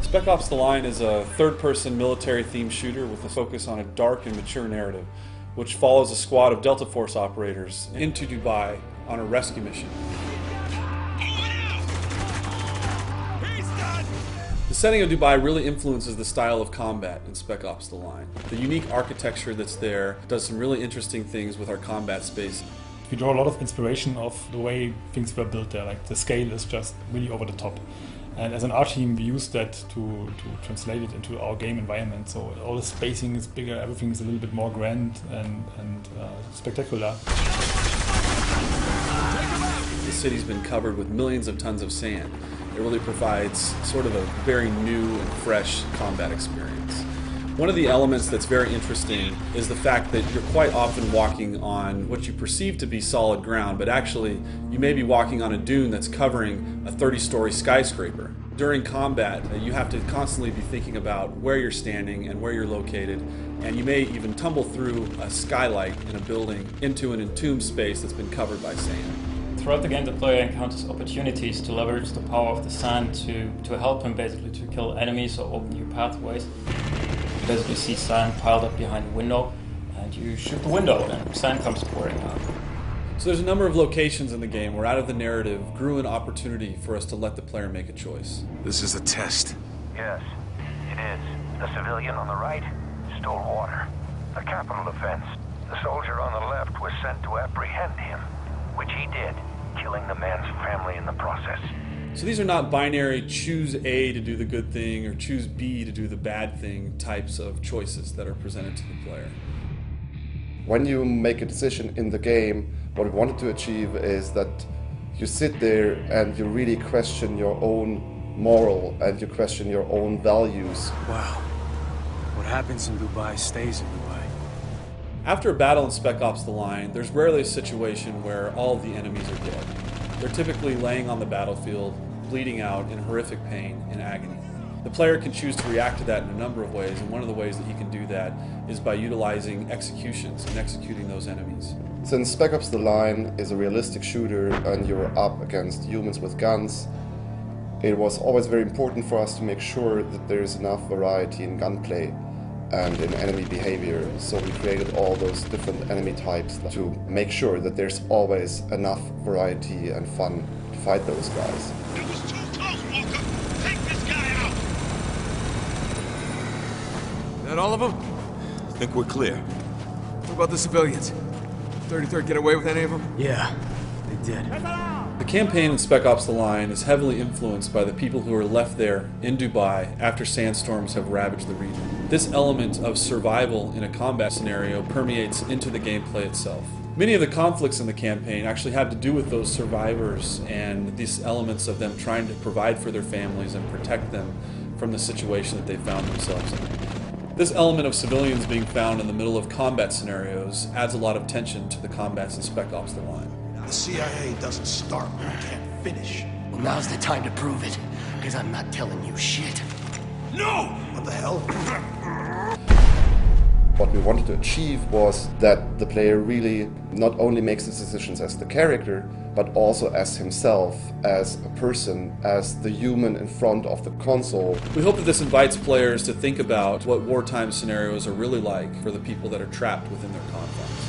Spec Ops: The Line is a third-person military-themed shooter with a focus on a dark and mature narrative, which follows a squad of Delta Force operators into Dubai on a rescue mission. The setting of Dubai really influences the style of combat in Spec Ops: The Line. The unique architecture that's there does some really interesting things with our combat space. We draw a lot of inspiration of the way things were built there, like the scale is just really over the top. And as an art team, we use that to translate it into our game environment. So all the spacing is bigger, everything is a little bit more grand and spectacular. The city's been covered with millions of tons of sand. It really provides sort of a very new and fresh combat experience. One of the elements that's very interesting is the fact that you're quite often walking on what you perceive to be solid ground, but actually you may be walking on a dune that's covering a 30-story skyscraper. During combat, you have to constantly be thinking about where you're standing and where you're located, and you may even tumble through a skylight in a building into an entombed space that's been covered by sand. Throughout the game, the player encounters opportunities to leverage the power of the sand to help him basically to kill enemies or open new pathways. You basically see sand piled up behind a window, and you shoot the window, and sand comes pouring out. So there's a number of locations in the game where out of the narrative grew an opportunity for us to let the player make a choice. This is a test. Yes, it is. The civilian on the right stole water. A capital offense. The soldier on the left was sent to apprehend him, which he did, killing the man's family in the process. So these are not binary choose A to do the good thing or choose B to do the bad thing types of choices that are presented to the player. When you make a decision in the game, what we wanted to achieve is that you sit there and you really question your own moral and you question your own values. Wow. What happens in Dubai stays in Dubai. After a battle in Spec Ops: The Line, there's rarely a situation where all of the enemies are dead. They're typically laying on the battlefield, bleeding out in horrific pain and agony. The player can choose to react to that in a number of ways, and one of the ways that he can do that is by utilizing executions and executing those enemies. Since Spec Ops: The Line is a realistic shooter and you're up against humans with guns, it was always very important for us to make sure that there's enough variety in gunplay and in enemy behavior. So we created all those different enemy types to make sure that there's always enough variety and fun to fight those guys. It was too close, Walker! Take this guy out! That all of them? I think we're clear. What about the civilians? 33rd get away with any of them? Yeah, they did. The campaign in Spec Ops: The Line is heavily influenced by the people who are left there in Dubai after sandstorms have ravaged the region. This element of survival in a combat scenario permeates into the gameplay itself. Many of the conflicts in the campaign actually have to do with those survivors and these elements of them trying to provide for their families and protect them from the situation that they found themselves in. This element of civilians being found in the middle of combat scenarios adds a lot of tension to the combats in Spec Ops: The Line. The CIA doesn't start when it can't finish. Well, now's the time to prove it, because I'm not telling you shit. No! What the hell? What we wanted to achieve was that the player really not only makes his decisions as the character, but also as himself, as a person, as the human in front of the console. We hope that this invites players to think about what wartime scenarios are really like for the people that are trapped within their confines.